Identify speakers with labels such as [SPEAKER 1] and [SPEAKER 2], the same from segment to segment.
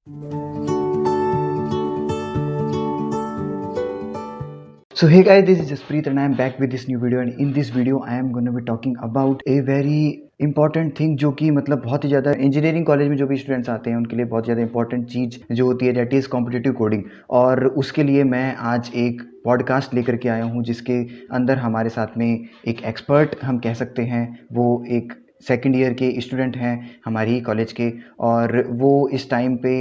[SPEAKER 1] So hey guys, this is Jaspreet and I am back with this new video, and in this video I am going to be talking about a very important thing जो कि मतलब बहुत ही ज़्यादा engineering college में जो भी students आते हैं उनके लिए बहुत ज़्यादा इंपॉर्टेंट चीज़ जो होती है, दैट इज़ कॉम्पिटिटिव कोडिंग। और उसके लिए मैं आज एक पॉडकास्ट लेकर के आया हूँ जिसके अंदर हमारे साथ में एक एक्सपर्ट हम कह सकते हैं, वो एक सेकेंड ईयर के स्टूडेंट हैं हमारी ही कॉलेज के, और वो इस टाइम पे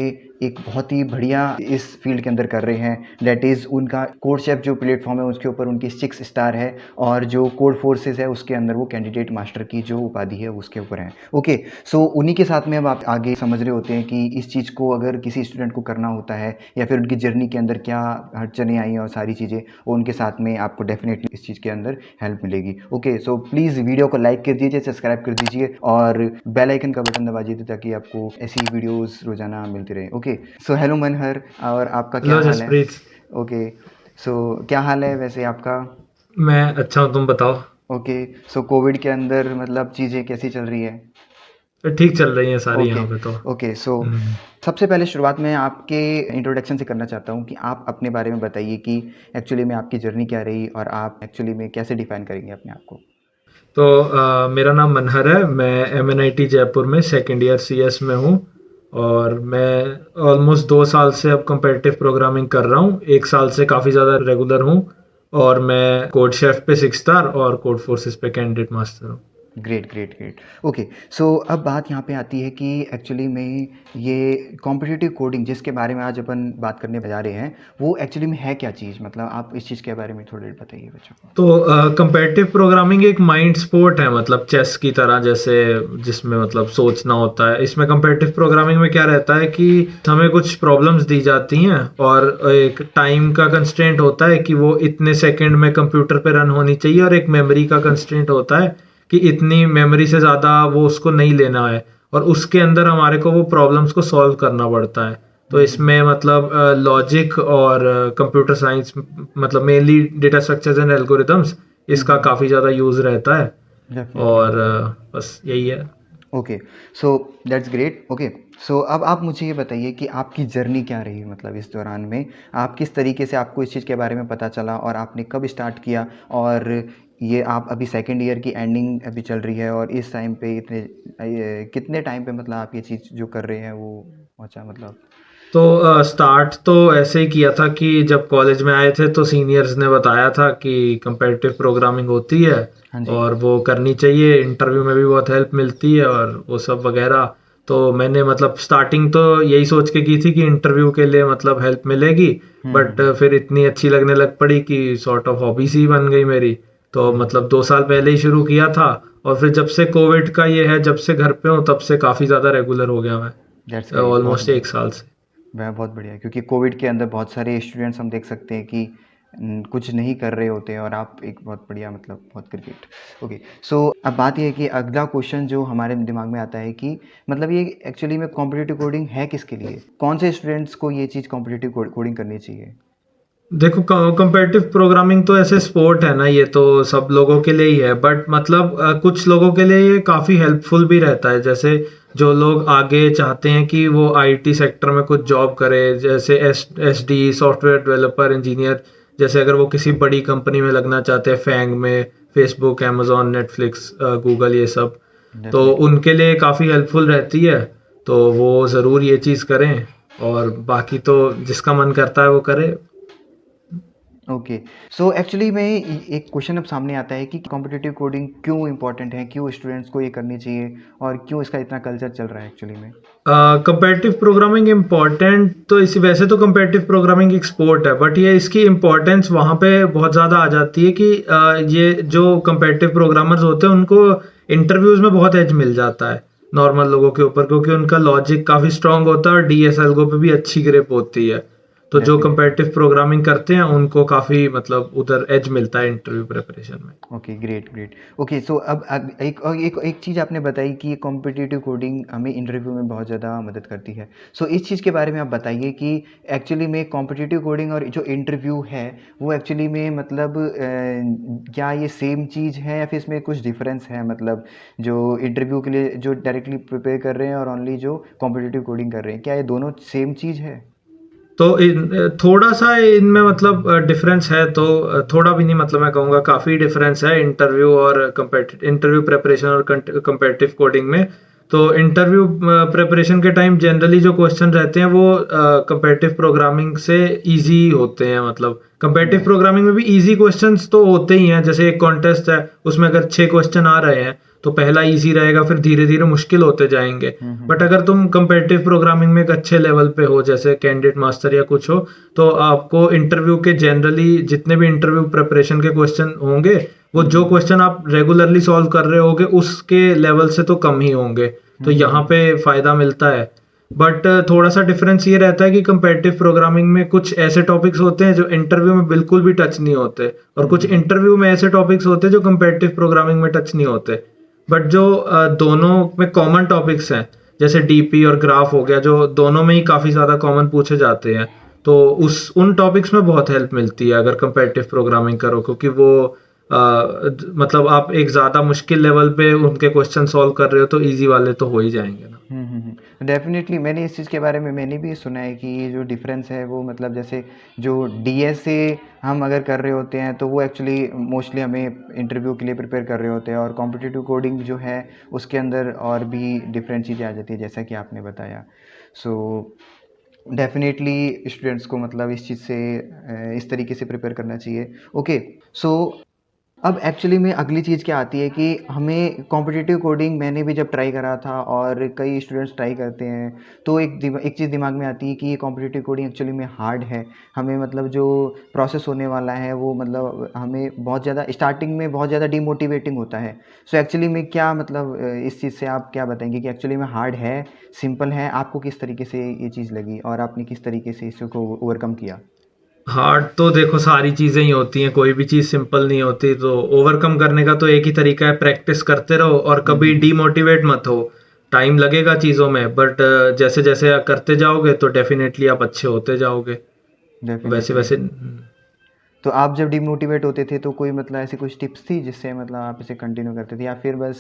[SPEAKER 1] एक बहुत ही बढ़िया इस फील्ड के अंदर कर रहे हैं। दैट इज़ उनका कोडशेफ जो प्लेटफॉर्म है उसके ऊपर उनकी 6 स्टार है, और जो कोड फोर्सेस है उसके अंदर वो कैंडिडेट मास्टर की जो उपाधि है उसके ऊपर है। ओके, सो उन्हीं के साथ में अब आप आगे समझ रहे होते हैं कि इस चीज़ को अगर किसी स्टूडेंट को करना होता है या फिर उनकी जर्नी के अंदर क्या अड़चनें आई और सारी चीज़ें, उनके साथ में आपको डेफिनेटली इस चीज़ के अंदर हेल्प मिलेगी। ओके, सो प्लीज़ वीडियो को लाइक कर दीजिए, सब्सक्राइब कर दीजिए और बेल आइकन का बटन दबा दीजिए ताकि आपको ऐसी वीडियोस रोजाना मिलती रहे। ओके, सो हेलो मनहर, और आपका क्या
[SPEAKER 2] हेलो
[SPEAKER 1] हाल है?
[SPEAKER 2] जसप्रीत।
[SPEAKER 1] ओके, सो क्या हाल है वैसे आपका?
[SPEAKER 2] मैं अच्छा हूँ, तुम बताओ।
[SPEAKER 1] ओके, सो कोविड के अंदर मतलब चीज़ें कैसी चल रही है?
[SPEAKER 2] ठीक चल रही हैं सारी
[SPEAKER 1] ओके
[SPEAKER 2] यहाँ पे तो।
[SPEAKER 1] ओके, सो
[SPEAKER 2] हम्म।
[SPEAKER 1] सबसे पहले शुरुआत में आपके इंट्रोडक्शन से करना चाहता हूँ कि आप अपने बारे में बताइए कि एक्चुअली में आपकी जर्नी क्या रही और आप एक्चुअली में कैसे डिफाइन करेंगे अपने आप को।
[SPEAKER 2] तो मेरा नाम मनहर है। मैं MNIT जयपुर में सेकेंड ईयर CS में हूँ। और मैं ऑलमोस्ट 2 साल से अब कंपेटिटिव प्रोग्रामिंग कर रहा हूँ। 1 साल से काफ़ी ज़्यादा रेगुलर हूँ। और मैं कोड शेफ पे 6 स्टार और कोड फोर्सेस पे कैंडिडेट मास्टर हूँ।
[SPEAKER 1] Great great great. Okay, so अब बात यहाँ पे आती है कि एक्चुअली में ये कॉम्पिटिटिव कोडिंग जिसके बारे में आज अपन बात करने जा रहे हैं, वो एक्चुअली में है क्या चीज़? मतलब आप इस चीज़ के बारे में थोड़ी देर बताइए बच्चों को।
[SPEAKER 2] तो कंपेटिटिव प्रोग्रामिंग एक माइंड स्पोर्ट है, मतलब चेस की तरह, जैसे जिसमें मतलब सोचना होता है। इसमें कंपेटिटिव प्रोग्रामिंग में क्या रहता है कि हमें कुछ प्रॉब्लम्स दी जाती हैं और एक टाइम का कंस्ट्रेंट होता है कि वो इतने सेकंड में कंप्यूटर पे रन होनी चाहिए, और एक मेमोरी का कंस्ट्रेंट होता है कि इतनी मेमोरी से ज़्यादा वो उसको नहीं लेना है, और उसके अंदर हमारे को वो प्रॉब्लम्स को सॉल्व करना पड़ता है। तो इसमें मतलब लॉजिक और कंप्यूटर साइंस, मतलब mainly data structures and algorithms, इसका काफ़ी ज़्यादा यूज़ रहता है।
[SPEAKER 1] डेफिनेटली।
[SPEAKER 2] और बस यही है।
[SPEAKER 1] Okay, so that's great. Okay, so अब आप मुझे ये बताइए कि आपकी जर्नी क्या रही, मतलब इस दौरान में आप किस तरीके से, आपको इस चीज़ के बारे में पता चला और आपने कब स्टार्ट किया, और ये आप अभी सेकेंड ईयर की एंडिंग अभी चल रही है और इस टाइम पे इतने कितने टाइम पे मतलब आप ये चीज़ जो कर रहे हैं वो पहुँचा मतलब?
[SPEAKER 2] तो स्टार्ट तो ऐसे ही किया था कि जब कॉलेज में आए थे तो सीनियर्स ने बताया था कि कंपेटिटिव प्रोग्रामिंग होती है
[SPEAKER 1] हाँ जी।
[SPEAKER 2] और वो करनी चाहिए, इंटरव्यू में भी बहुत हेल्प मिलती है और वो सब वगैरह। तो मैंने मतलब स्टार्टिंग तो यही सोच के की थी कि इंटरव्यू के लिए मतलब हेल्प मिलेगी। बट
[SPEAKER 1] हम्म।
[SPEAKER 2] फिर इतनी अच्छी लगने लग पड़ी कि सॉर्ट ऑफ हॉबी सी बन गई मेरी। तो मतलब 2 साल पहले ही शुरू किया था, और फिर जब से कोविड का ये है, जब से घर पे हूँ तब से काफ़ी ज़्यादा रेगुलर हो गया
[SPEAKER 1] दैट्स
[SPEAKER 2] मैं,
[SPEAKER 1] ग्रेट, बहुत
[SPEAKER 2] ऑलमोस्ट
[SPEAKER 1] बढ़िया।
[SPEAKER 2] 1 साल से।
[SPEAKER 1] वह बहुत बढ़िया, क्योंकि कोविड के अंदर बहुत सारे स्टूडेंट्स हम देख सकते हैं कि कुछ नहीं कर रहे होते हैं, और आप एक बहुत बढ़िया, मतलब बहुत क्रिकेट। ओके, सो अब बात यह है कि अगला क्वेश्चन जो हमारे दिमाग में आता है कि मतलब ये एक्चुअली में कॉम्पिटिटिव कोडिंग है किसके लिए? कौन से स्टूडेंट्स को ये चीज़ कॉम्पिटिटिव कोडिंग करनी चाहिए?
[SPEAKER 2] देखो, कंपेटिटिव प्रोग्रामिंग तो ऐसे स्पोर्ट है ना, ये तो सब लोगों के लिए ही है। बट मतलब कुछ लोगों के लिए ये काफ़ी हेल्पफुल भी रहता है। जैसे जो लोग आगे चाहते हैं कि वो IT सेक्टर में कुछ जॉब करे, जैसे SD सॉफ्टवेयर डेवलपर इंजीनियर, जैसे अगर वो किसी बड़ी कंपनी में लगना चाहते हैं, फैंग में, फेसबुक, अमेजोन, नेटफ्लिक्स, गूगल, ये सब, तो
[SPEAKER 1] डेफिनेटली।
[SPEAKER 2] उनके लिए काफ़ी हेल्पफुल रहती है। तो वो ज़रूर ये चीज़ करें, और बाकी तो जिसका मन करता है वो करे।
[SPEAKER 1] ओके, सो एक्चुअली में एक क्वेश्चन अब सामने आता है कि कॉम्पिटिटिव कोडिंग क्यों इंपॉर्टेंट है, क्यों स्टूडेंट्स को ये करनी चाहिए, और क्यों इसका इतना कल्चर चल रहा है एक्चुअली में?
[SPEAKER 2] कंपेटिटिव प्रोग्रामिंग इम्पॉर्टेंट तो इसी, वैसे तो कंपेटिटिव प्रोग्रामिंग एक स्पोर्ट है, बट ये इसकी इम्पोर्टेंस वहाँ पे बहुत ज़्यादा आ जाती है कि ये जो कंपेटिटिव प्रोग्रामर्स होते हैं उनको इंटरव्यूज में बहुत एज मिल जाता है नॉर्मल लोगों के ऊपर, क्योंकि उनका लॉजिक काफ़ी स्ट्रांग होता है और DS एल्गो पे भी अच्छी ग्रिप होती है। तो जो
[SPEAKER 1] डेफिनेटली।
[SPEAKER 2] कंपेटिटिव प्रोग्रामिंग करते हैं उनको काफी मतलब उधर एज मिलता है इंटरव्यू प्रिपरेशन में।
[SPEAKER 1] Okay, great great. Okay, so अब एक चीज़ आपने बताई कि कॉम्पिटिटिव कोडिंग हमें इंटरव्यू में बहुत ज़्यादा मदद करती है। सो इस चीज़ के बारे में आप बताइए कि एक्चुअली में कॉम्पिटिटिव कोडिंग और जो इंटरव्यू है वो एक्चुअली में मतलब क्या ये सेम चीज़ है या फिर इसमें कुछ डिफरेंस है? मतलब जो इंटरव्यू के लिए जो डायरेक्टली प्रिपेयर कर रहे हैं और ओनली जो कॉम्पिटिटिव कोडिंग कर रहे हैं, क्या ये दोनों सेम चीज़ है?
[SPEAKER 2] तो थोड़ा सा इनमें मतलब डिफरेंस है, तो थोड़ा भी नहीं, मतलब मैं कहूँगा काफ़ी डिफरेंस है इंटरव्यू और इंटरव्यू प्रिपरेशन और कंपेटिटिव कोडिंग में। तो इंटरव्यू प्रिपरेशन के टाइम जनरली जो क्वेश्चन रहते हैं वो कंपेटिटिव प्रोग्रामिंग से इजी होते हैं। मतलब कंपेटिटिव
[SPEAKER 1] यस।
[SPEAKER 2] प्रोग्रामिंग में भी इजी क्वेश्चंस तो होते ही हैं, जैसे एक कॉन्टेस्ट है उसमें अगर 6 क्वेश्चन आ रहे हैं तो पहला इजी रहेगा, फिर धीरे धीरे मुश्किल होते जाएंगे। बट
[SPEAKER 1] हम्म।
[SPEAKER 2] अगर तुम कंपेटिटिव प्रोग्रामिंग में एक अच्छे लेवल पे हो, जैसे कैंडिडेट मास्टर या कुछ हो, तो आपको इंटरव्यू के जनरली जितने भी इंटरव्यू प्रिपरेशन के क्वेश्चन होंगे वो जो क्वेश्चन आप रेगुलरली सॉल्व कर रहे होगे उसके लेवल से तो कम ही होंगे। तो यहाँ पे फायदा मिलता है। बट थोड़ा सा डिफरेंस ये रहता है कि कंपेटिटिव प्रोग्रामिंग में कुछ ऐसे टॉपिक्स होते हैं जो इंटरव्यू में बिल्कुल भी टच नहीं होते, और कुछ इंटरव्यू में ऐसे टॉपिक्स होते हैं जो कंपेटिटिव प्रोग्रामिंग में टच नहीं होते। बट जो दोनों में कॉमन टॉपिक्स हैं, जैसे डीपी और ग्राफ हो गया, जो दोनों में ही काफी ज्यादा कॉमन पूछे जाते हैं, तो उन टॉपिक्स में बहुत हेल्प मिलती है अगर कंपेटिटिव प्रोग्रामिंग करो, क्योंकि वो मतलब आप एक ज्यादा मुश्किल लेवल पे उनके क्वेश्चन सॉल्व कर रहे हो तो इजी वाले तो हो ही जाएंगे ना।
[SPEAKER 1] डेफिनेटली मैंने इस चीज़ के बारे में मैंने भी सुना है कि ये जो डिफरेंस है वो मतलब जैसे जो डीएसए हम अगर कर रहे होते हैं तो वो एक्चुअली मोस्टली हमें इंटरव्यू के लिए प्रिपेयर कर रहे होते हैं, और कॉम्पिटिटिव कोडिंग जो है उसके अंदर और भी डिफरेंट चीज़ें आ जाती है जैसा कि आपने बताया। सो डेफिनेटली स्टूडेंट्स को मतलब इस चीज़ से इस तरीके से प्रिपेयर करना चाहिए। ओके, सो अब एक्चुअली में अगली चीज़ क्या आती है कि हमें कॉम्पिटिटिव कोडिंग मैंने भी जब ट्राई करा था और कई स्टूडेंट्स ट्राई करते हैं, तो एक चीज़ दिमाग में आती है कि ये कॉम्पिटिटिव कोडिंग एक्चुअली में हार्ड है। हमें मतलब जो प्रोसेस होने वाला है वो मतलब हमें बहुत ज़्यादा स्टार्टिंग में बहुत ज़्यादा डिमोटिवेटिंग होता है। सो एक्चुअली में क्या मतलब इस चीज़ से आप क्या बताएंगे कि एक्चुअली में हार्ड है, सिंपल है? आपको किस तरीके से ये चीज़ लगी और आपने किस तरीके से इसको ओवरकम किया?
[SPEAKER 2] हार्ड तो देखो सारी चीजें ही होती हैं, कोई भी चीज सिंपल नहीं होती। तो ओवरकम करने का तो एक ही तरीका है, प्रैक्टिस करते रहो और कभी डीमोटिवेट मत हो। टाइम लगेगा चीजों में, बट जैसे जैसे करते जाओगे तो डेफिनेटली आप अच्छे होते जाओगे। वैसे
[SPEAKER 1] डेफिनेटली।
[SPEAKER 2] वैसे
[SPEAKER 1] तो आप जब डिमोटिवेट होते थे तो कोई मतलब ऐसी कुछ टिप्स थी जिससे मतलब आप इसे कंटिन्यू करते थे या फिर बस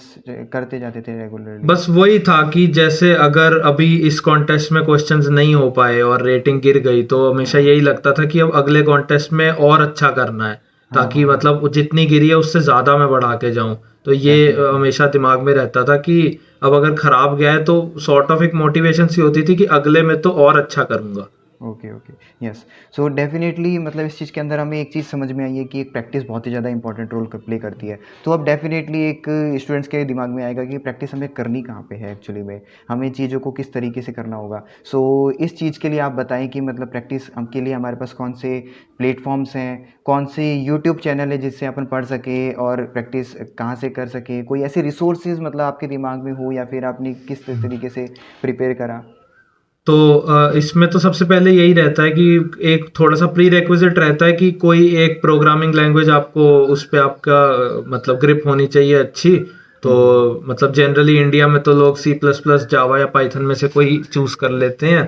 [SPEAKER 1] करते जाते थे रेगुलरली?
[SPEAKER 2] बस वही था कि जैसे अगर अभी इस कॉन्टेस्ट में क्वेश्चंस नहीं हो पाए और रेटिंग गिर गई, तो हमेशा यही लगता था कि अब अगले कॉन्टेस्ट में और अच्छा करना है,
[SPEAKER 1] हाँ
[SPEAKER 2] ताकि
[SPEAKER 1] हाँ हाँ।
[SPEAKER 2] मतलब जितनी गिरी है उससे ज्यादा मैं बढ़ा के जाऊं। तो ये
[SPEAKER 1] डेफिनेटली।
[SPEAKER 2] हमेशा दिमाग में रहता था कि अब अगर खराब गया है तो सॉर्ट ऑफ एक मोटिवेशन सी होती थी कि अगले में तो और अच्छा करूंगा।
[SPEAKER 1] Okay okay. Yes. So definitely मतलब इस चीज़ के अंदर हमें एक चीज़ समझ में आई है कि एक प्रैक्टिस बहुत ही ज़्यादा इंपॉर्टेंट रोल प्ले करती है। तो अब डेफिनेटली एक स्टूडेंट्स के दिमाग में आएगा कि प्रैक्टिस हमें करनी कहाँ पे है एक्चुअली में, हमें चीज़ों को किस तरीके से करना होगा। सो इस चीज़ के लिए आप बताएं कि मतलब प्रैक्टिस के लिए हमारे पास कौन से प्लेटफॉर्म्स हैं, कौन से यूट्यूब चैनल है जिससे अपन पढ़ सके और प्रैक्टिस कहाँ से कर सके? कोई ऐसे रिसोर्सेज मतलब आपके दिमाग में हो या फिर आपने किस तरीके से प्रिपेयर करा?
[SPEAKER 2] तो इसमें तो सबसे पहले यही रहता है कि एक थोड़ा सा प्री रिक्विजिट रहता है कि कोई एक प्रोग्रामिंग लैंग्वेज आपको उस पे आपका मतलब ग्रिप होनी चाहिए अच्छी। तो मतलब जनरली इंडिया में तो लोग सी प्लस प्लस, जावा या पाइथन में से कोई चूज कर लेते हैं।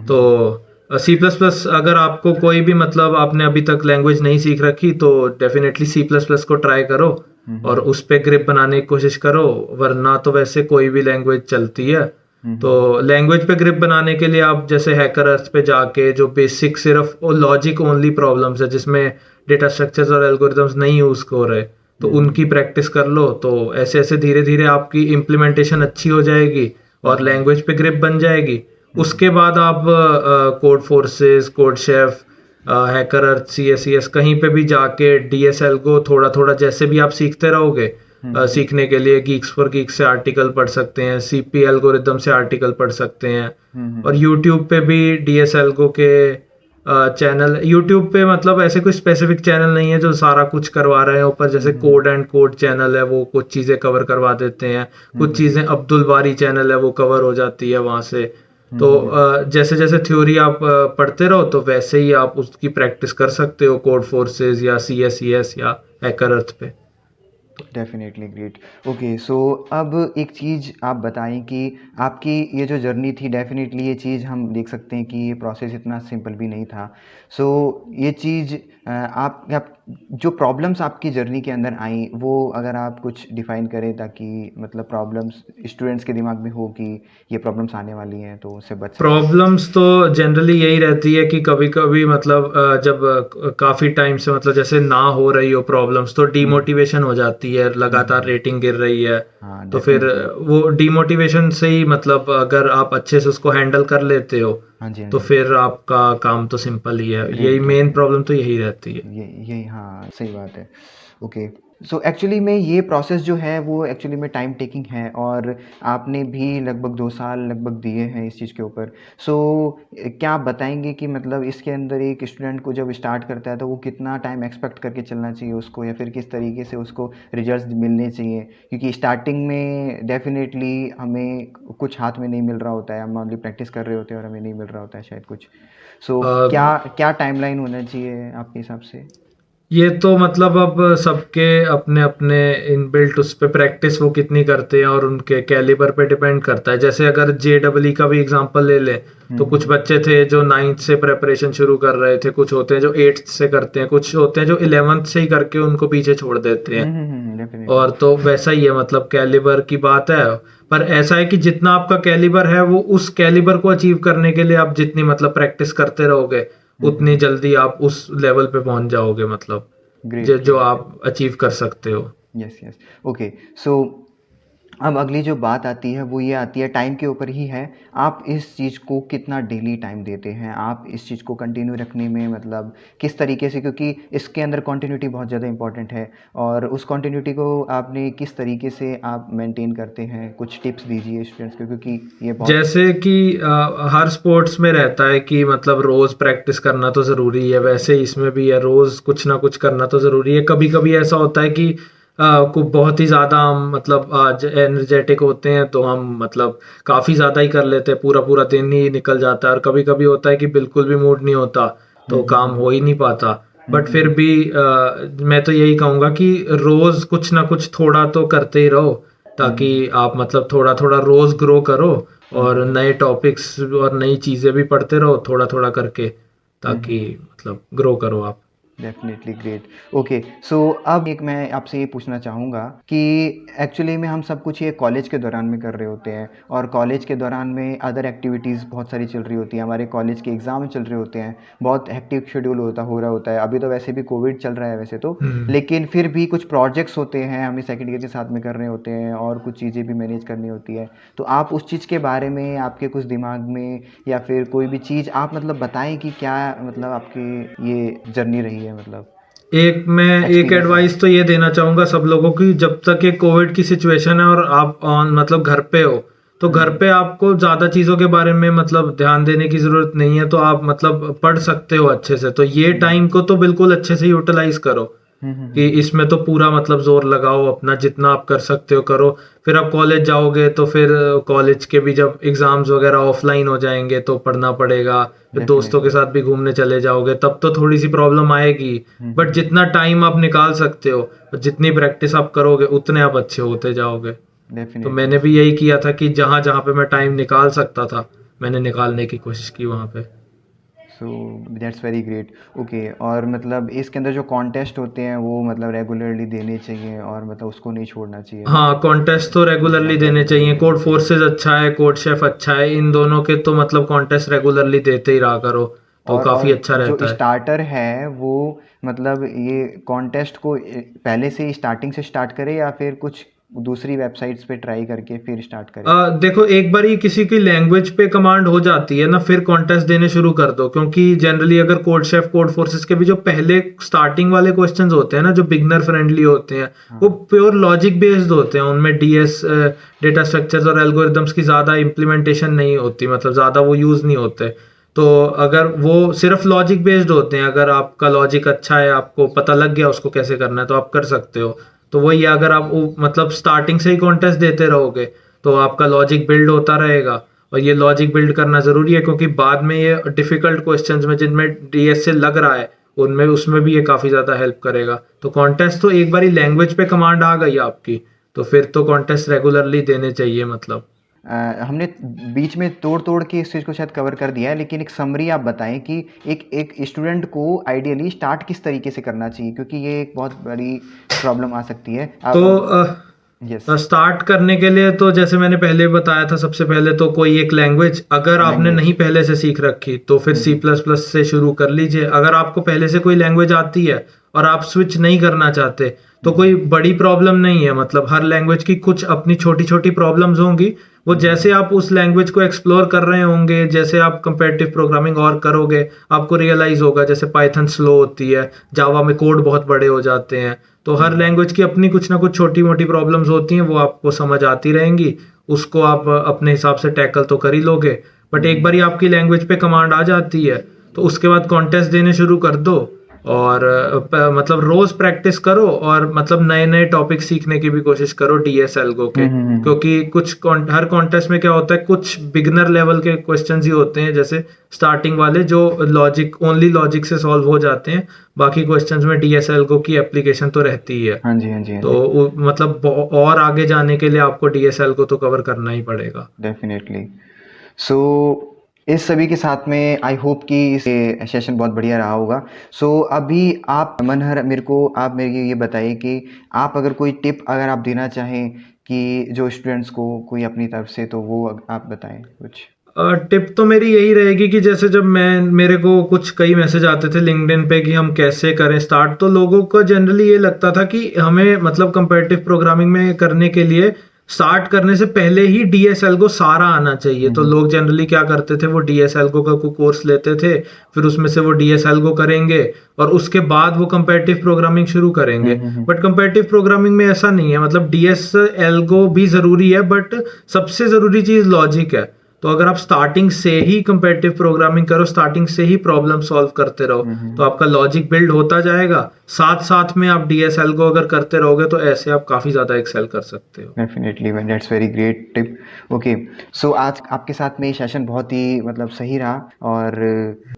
[SPEAKER 2] तो सी प्लस प्लस अगर आपको कोई भी मतलब आपने अभी तक लैंग्वेज नहीं सीख रखी तो डेफिनेटली सी प्लस प्लस को ट्राई करो और उस पे ग्रिप बनाने की कोशिश करो, वरना तो वैसे कोई भी लैंग्वेज चलती है। तो लैंग्वेज पे ग्रिप बनाने के लिए आप जैसे हैकर अर्थ पे जाके जो बेसिक सिर्फ लॉजिक ओनली प्रॉब्लम्स है जिसमें डेटा स्ट्रक्चर्स और एल्गोरिथम्स नहीं यूज हो रहे, तो उनकी प्रैक्टिस कर लो। तो ऐसे ऐसे धीरे धीरे आपकी इम्प्लीमेंटेशन अच्छी हो जाएगी और लैंग्वेज पे ग्रिप बन जाएगी। उसके बाद आप Codeforces, CodeChef, HackerEarth, CSES कहीं पे भी जाके DSL को थोड़ा थोड़ा जैसे भी आप सीखते रहोगे, सीखने के लिए गीक्स फॉर गीक्स से आर्टिकल पढ़ सकते हैं, CP एल्गोरिथम से आर्टिकल पढ़ सकते हैं। और यूट्यूब पे भी DSL को के चैनल, यूट्यूब पे मतलब ऐसे कोई स्पेसिफिक चैनल नहीं है जो सारा कुछ करवा रहे हैं ऊपर, जैसे कोड एंड कोड चैनल है वो कुछ चीजें कवर करवा देते हैं, कुछ चीजें अब्दुल बारी चैनल है वो कवर हो जाती है वहां से। तो
[SPEAKER 1] हम्म।
[SPEAKER 2] जैसे जैसे थ्योरी आप पढ़ते रहो तो वैसे ही आप उसकी प्रैक्टिस कर सकते हो कोड फोर्सेस या CSES या हैकर अर्थ पे। तो
[SPEAKER 1] डेफिनेटली ग्रेट। ओके, सो अब एक चीज़ आप बताएं कि आपकी ये जो जर्नी थी, डेफिनेटली ये चीज़ हम देख सकते हैं कि ये प्रोसेस इतना सिंपल भी नहीं था। सो ये चीज़ आप जो प्रॉब्लम्स आपकी जर्नी के अंदर आई वो अगर आप कुछ डिफाइन करें, ताकि मतलब प्रॉब्लम्स स्टूडेंट्स के दिमाग में हो कि ये प्रॉब्लम्स आने वाली हैं तो उससे बच सकें।
[SPEAKER 2] प्रॉब्लम्स तो जनरली यही रहती है कि कभी कभी मतलब जब काफी टाइम से मतलब जैसे ना हो रही हो प्रॉब्लम्स तो
[SPEAKER 1] हम्म।
[SPEAKER 2] डीमोटिवेशन हो जाती है, लगातार
[SPEAKER 1] हम्म।
[SPEAKER 2] रेटिंग गिर रही है।
[SPEAKER 1] हाँ,
[SPEAKER 2] तो फिर
[SPEAKER 1] डेफिनेटली।
[SPEAKER 2] वो डीमोटिवेशन से ही मतलब अगर आप अच्छे से उसको हैंडल कर लेते हो
[SPEAKER 1] हाँ जी, हाँ
[SPEAKER 2] तो
[SPEAKER 1] जी।
[SPEAKER 2] फिर आपका काम तो सिंपल ही है,
[SPEAKER 1] ग्रेट,
[SPEAKER 2] यही
[SPEAKER 1] ग्रेट,
[SPEAKER 2] मेन
[SPEAKER 1] ग्रेट।
[SPEAKER 2] प्रॉब्लम तो यही रहती है।
[SPEAKER 1] ये हाँ, सही बात है। ओके, सो एक्चुअली में ये प्रोसेस जो है वो एक्चुअली में टाइम टेकिंग है, और आपने भी लगभग 2 साल लगभग दिए हैं इस चीज़ के ऊपर। सो क्या आप बताएँगे कि मतलब इसके अंदर एक स्टूडेंट को जब स्टार्ट करता है तो वो कितना टाइम एक्सपेक्ट करके चलना चाहिए उसको, या फिर किस तरीके से उसको रिजल्ट्स मिलने चाहिए? क्योंकि स्टार्टिंग में डेफ़िनेटली हमें कुछ हाथ में नहीं मिल रहा होता है, हम ओनली प्रैक्टिस कर रहे होते हैं और हमें नहीं मिल रहा होता है शायद कुछ। सो
[SPEAKER 2] अ,
[SPEAKER 1] क्या क्या टाइमलाइन होना चाहिए आपके हिसाब से?
[SPEAKER 2] ये तो मतलब अब सबके अपने अपने इनबिल्ट उस पे प्रैक्टिस वो कितनी करते हैं और उनके कैलिबर पे डिपेंड करता है। जैसे अगर JEE का भी एग्जांपल ले लें तो कुछ
[SPEAKER 1] हुँ।
[SPEAKER 2] बच्चे थे जो 9th से प्रेपरेशन शुरू कर रहे थे, कुछ होते हैं जो 8th से करते हैं, कुछ होते हैं जो 11th से ही करके उनको पीछे छोड़ देते हैं।
[SPEAKER 1] डेफ़िनेटली।
[SPEAKER 2] और तो वैसा ही है, मतलब कैलिबर की बात है। पर ऐसा है कि जितना आपका कैलिबर है वो उस कैलिबर को अचीव करने के लिए आप जितनी मतलब प्रैक्टिस करते रहोगे उतनी जल्दी आप उस लेवल पे पहुंच जाओगे, मतलब जो
[SPEAKER 1] ग्रेट,
[SPEAKER 2] जो
[SPEAKER 1] ग्रेट, ग्रेट।
[SPEAKER 2] आप अचीव कर सकते हो।
[SPEAKER 1] Yes, yes. ओके, सो अब अगली जो बात आती है वो ये आती है, टाइम के ऊपर ही है। आप इस चीज़ को कितना डेली टाइम देते हैं? आप इस चीज़ को कंटिन्यू रखने में मतलब किस तरीके से, क्योंकि इसके अंदर कंटिन्यूटी बहुत ज़्यादा इम्पोर्टेंट है, और उस कंटिन्यूटी को आपने किस तरीके से आप मेंटेन करते हैं? कुछ टिप्स दीजिए स्टूडेंट्स को, क्योंकि ये बहुत।
[SPEAKER 2] जैसे कि हर स्पोर्ट्स में रहता है कि मतलब रोज प्रैक्टिस करना तो जरूरी है, वैसे ही इसमें भी है, रोज कुछ ना कुछ करना तो जरूरी है। कभी कभी ऐसा होता है कि को बहुत ही ज्यादा हम मतलब आज एनर्जेटिक होते हैं तो हम मतलब काफी ज्यादा ही कर लेते हैं, पूरा पूरा दिन ही निकल जाता है। और कभी कभी होता है कि बिल्कुल भी मूड नहीं होता
[SPEAKER 1] हुँ,
[SPEAKER 2] तो
[SPEAKER 1] हुँ,
[SPEAKER 2] काम
[SPEAKER 1] हुँ।
[SPEAKER 2] हो ही नहीं पाता।
[SPEAKER 1] हुँ,
[SPEAKER 2] बट
[SPEAKER 1] हुँ,
[SPEAKER 2] फिर
[SPEAKER 1] हुँ।
[SPEAKER 2] भी मैं तो यही कहूंगा कि रोज कुछ ना कुछ थोड़ा तो करते ही रहो,
[SPEAKER 1] हुँ,
[SPEAKER 2] ताकि
[SPEAKER 1] हुँ।
[SPEAKER 2] आप मतलब थोड़ा थोड़ा रोज ग्रो करो
[SPEAKER 1] हुँ,
[SPEAKER 2] और
[SPEAKER 1] हुँ।
[SPEAKER 2] नए टॉपिक्स और नई चीजें भी पढ़ते रहो थोड़ा थोड़ा करके,
[SPEAKER 1] हुँ,
[SPEAKER 2] ताकि
[SPEAKER 1] हुँ।
[SPEAKER 2] मतलब ग्रो करो आप।
[SPEAKER 1] Definitely great. ओके, सो अब एक मैं आपसे ये पूछना चाहूँगा कि एक्चुअली में हम सब कुछ ये कॉलेज के दौरान में कर रहे होते हैं, और कॉलेज के दौरान में अदर एक्टिविटीज़ बहुत सारी चल रही होती हैं, हमारे कॉलेज के एग्ज़ाम चल रहे होते हैं, बहुत हेक्टिक शेड्यूल हो रहा होता है। अभी तो वैसे भी कोविड चल रहा है वैसे तो,
[SPEAKER 2] हम्म।
[SPEAKER 1] लेकिन फिर भी कुछ प्रोजेक्ट्स होते हैं हमें सेकंड ईयर के साथ में करने होते हैं, और कुछ चीज़ें भी मैनेज करनी होती है। तो आप उस चीज़ के बारे में आपके कुछ दिमाग में, या फिर कोई भी चीज़ आप मतलब बताएँ कि क्या मतलब आपकी ये जर्नी रही है, मतलब
[SPEAKER 2] मैं एक
[SPEAKER 1] एक्सपीरियंस रहा है?
[SPEAKER 2] एडवाइस तो ये देना चाहूंगा सब लोगों की, जब तक ये कोविड की सिचुएशन है और आप ऑन मतलब घर पे हो तो घर
[SPEAKER 1] हुँ,
[SPEAKER 2] पे आपको ज्यादा चीजों के बारे में मतलब ध्यान देने की जरूरत नहीं है, तो आप मतलब पढ़ सकते हो अच्छे से। तो ये
[SPEAKER 1] हुँ,
[SPEAKER 2] टाइम को तो बिल्कुल अच्छे से यूटिलाइज करो
[SPEAKER 1] हुँ, हुँ,
[SPEAKER 2] कि
[SPEAKER 1] हुँ,
[SPEAKER 2] इसमें तो पूरा मतलब जोर लगाओ, अपना जितना आप कर सकते हो करो। फिर आप कॉलेज जाओगे तो फिर कॉलेज के भी जब एग्जाम्स वगैरह ऑफलाइन हो जाएंगे तो पढ़ना पड़ेगा। फिर दोस्तों के
[SPEAKER 1] डेफ़िनेटली।
[SPEAKER 2] साथ भी घूमने चले जाओगे तब तो थोड़ी सी प्रॉब्लम आएगी।
[SPEAKER 1] हुँ, हुँ,
[SPEAKER 2] बट
[SPEAKER 1] हुँ,
[SPEAKER 2] जितना टाइम आप निकाल सकते हो, जितनी प्रैक्टिस आप करोगे उतने आप अच्छे होते जाओगे। तो
[SPEAKER 1] डेफ़िनेटली।
[SPEAKER 2] मैंने भी यही किया था कि जहां जहां पे मैं टाइम निकाल सकता था मैंने निकालने की कोशिश की वहां पे।
[SPEAKER 1] So that's very great. Okay, और मतलब इसके अंदर जो कॉन्टेस्ट होते हैं वो मतलब रेगुलरली देने चाहिए, और मतलब उसको नहीं छोड़ना चाहिए ना?
[SPEAKER 2] हाँ, कॉन्टेस्ट तो रेगुलरली देने चाहिए। कोड फोर्सेस अच्छा है, कोड शेफ अच्छा है, इन दोनों के तो मतलब कॉन्टेस्ट रेगुलरली देते ही रहा करो तो
[SPEAKER 1] और
[SPEAKER 2] काफी अच्छा
[SPEAKER 1] जो
[SPEAKER 2] रहता है।
[SPEAKER 1] स्टार्टर है वो मतलब ये कॉन्टेस्ट को पहले से ही स्टार्टिंग से स्टार्ट करे, या फिर कुछ दूसरी वेबसाइट्स पे ट्राई करके फिर स्टार्ट करे?
[SPEAKER 2] देखो, एक बार ही किसी की लैंग्वेज पे कमांड हो जाती है ना फिर कॉन्टेस्ट देने शुरू कर दो, क्योंकि जनरली अगर कोड शेफ कोड फोर्सेस के भी जो पहले स्टार्टिंग वाले क्वेश्चंस होते हैं ना जो बिगनर फ्रेंडली होते हैं वो
[SPEAKER 1] हाँ।
[SPEAKER 2] प्योर लॉजिक बेस्ड होते हैं, उनमें डीएस डेटा स्ट्रक्चर्स और एल्गोरिदम्स की ज्यादा इम्प्लीमेंटेशन नहीं होती, मतलब ज्यादा वो यूज नहीं होते। तो अगर वो सिर्फ लॉजिक बेस्ड होते हैं, अगर आपका लॉजिक अच्छा है, आपको पता लग गया उसको कैसे करना है तो आप कर सकते हो। तो वही है, अगर आप मतलब स्टार्टिंग से ही कॉन्टेस्ट देते रहोगे तो आपका लॉजिक बिल्ड होता रहेगा और ये लॉजिक बिल्ड करना ज़रूरी है, क्योंकि बाद में ये डिफ़िकल्ट क्वेश्चंस में जिनमें डीएस से लग रहा है, उनमें उसमें भी ये काफ़ी ज़्यादा हेल्प करेगा। तो कॉन्टेस्ट तो एक बारी लैंग्वेज पे कमांड आ गई आपकी, तो फिर तो कॉन्टेस्ट रेगुलरली देने चाहिए मतलब।
[SPEAKER 1] हमने बीच में तोड़-तोड़ के इस चीज़ को शायद कवर कर दिया है, लेकिन एक समरी आप बताएँ कि एक एक स्टूडेंट को आइडियली स्टार्ट किस तरीके से करना चाहिए? क्योंकि ये एक बहुत बड़ी प्रॉब्लम आ सकती है।
[SPEAKER 2] तो
[SPEAKER 1] यस,
[SPEAKER 2] स्टार्ट करने के लिए तो जैसे मैंने पहले बताया था, सबसे पहले तो कोई एक लैंग्वेज अगर आपने
[SPEAKER 1] लैंग्वेज।
[SPEAKER 2] नहीं पहले से सीख रखी तो फिर सी प्लस प्लस से शुरू कर लीजिए। अगर आपको पहले से कोई लैंग्वेज आती है और आप स्विच नहीं करना चाहते तो कोई बड़ी प्रॉब्लम नहीं है, मतलब हर लैंग्वेज की कुछ अपनी छोटी छोटी प्रॉब्लम्स होंगी। वो जैसे आप उस लैंग्वेज को एक्सप्लोर कर रहे होंगे, जैसे आप कंपेटिटिव प्रोग्रामिंग और करोगे, आपको रियलाइज होगा जैसे पाइथन स्लो होती है, जावा में कोड बहुत बड़े हो जाते हैं। तो हर लैंग्वेज की अपनी कुछ ना कुछ छोटी मोटी प्रॉब्लम्स होती हैं, वो आपको समझ आती रहेंगी, उसको आप अपने हिसाब से टैकल तो कर ही लोगे। बट एक बार आपकी लैंग्वेज पे कमांड आ जाती है तो उसके बाद कॉन्टेस्ट देने शुरू कर दो, और मतलब रोज प्रैक्टिस करो, और मतलब नए नए टॉपिक सीखने की भी कोशिश करो डीएस एल्गो के। क्योंकि हर कॉन्टेस्ट में क्या होता है, कुछ बिगनर लेवल के क्वेश्चंस ही होते हैं, जैसे स्टार्टिंग वाले जो ओनली लॉजिक से सॉल्व हो जाते हैं। बाकी क्वेश्चंस में डीएस एल्गो की एप्लीकेशन तो रहती ही है।
[SPEAKER 1] हाँ जी, हाँ जी, हाँ
[SPEAKER 2] तो
[SPEAKER 1] जी।
[SPEAKER 2] मतलब और आगे जाने के लिए आपको डीएसएल को तो कवर करना ही पड़ेगा।
[SPEAKER 1] डेफ़िनेटली। सो इस सभी के साथ में आई होप कि इस सेशन बहुत बढ़िया रहा होगा। सो अभी आप मनहर आप मेरे को ये बताइए कि आप अगर कोई टिप अगर आप देना चाहें कि जो स्टूडेंट्स को कोई अपनी तरफ से, तो वो आप बताएँ कुछ?
[SPEAKER 2] टिप तो मेरी यही रहेगी कि जैसे जब मेरे को कुछ कई मैसेज आते थे लिंक्डइन पे कि हम कैसे करें स्टार्ट, तो लोगों को जनरली ये लगता था कि हमें मतलब कंपेटिटिव प्रोग्रामिंग में करने के लिए स्टार्ट करने से पहले ही डीएसएल को सारा आना चाहिए। तो लोग जनरली क्या करते थे, वो डीएसएल को का कोर्स लेते थे, फिर उसमें से वो डीएसएल को करेंगे और उसके बाद वो कंपेटिटिव प्रोग्रामिंग शुरू करेंगे। बट कंपेटिटिव प्रोग्रामिंग में ऐसा नहीं है, मतलब डीएसएल को भी जरूरी है, बट सबसे जरूरी चीज लॉजिक है। तो अगर आप स्टार्टिंग से ही कंपेटिटिव प्रोग्रामिंग करो, स्टार्टिंग से ही प्रॉब्लम सॉल्व करते रहो, तो आपका लॉजिक बिल्ड होता जाएगा। साथ साथ में आप डीएसएल को अगर करते रहोगे तो ऐसे आप काफी ज्यादा एक्सेल कर सकते हो।
[SPEAKER 1] Definitely man, that's very great tip. Okay, so आज आपके साथ में ये सेशन बहुत ही मतलब सही रहा, और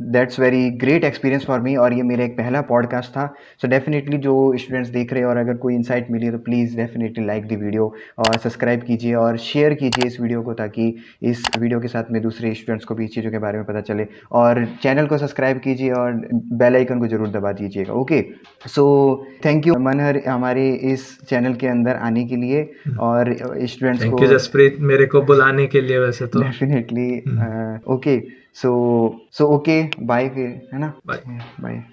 [SPEAKER 1] that's very great experience for me, और ये मेरा एक पहला पॉडकास्ट था। सो डेफिनेटली जो स्टूडेंट्स देख रहे हैं और अगर कोई इंसाइट मिली है तो please definitely like the video और सब्सक्राइब कीजिए और शेयर कीजिए इस वीडियो को, ताकि इस वीडियो के साथ में दूसरे स्टूडेंट्स को भी इस चीज़ों के बारे में पता चले। और चैनल को सब्सक्राइब कीजिए और बेल आइकन को ज़रूर दबा दीजिएगा। Okay, so thank you Manhar हमारे इस चैनल के अंदर आने के लिए और स्टूडेंट्स
[SPEAKER 2] थैंक
[SPEAKER 1] को।
[SPEAKER 2] यू जसप्रीत मेरे को बुलाने के लिए वैसे तो।
[SPEAKER 1] Definitely. Okay, so okay, bye फिर, है ना?
[SPEAKER 2] बाय।
[SPEAKER 1] बाय।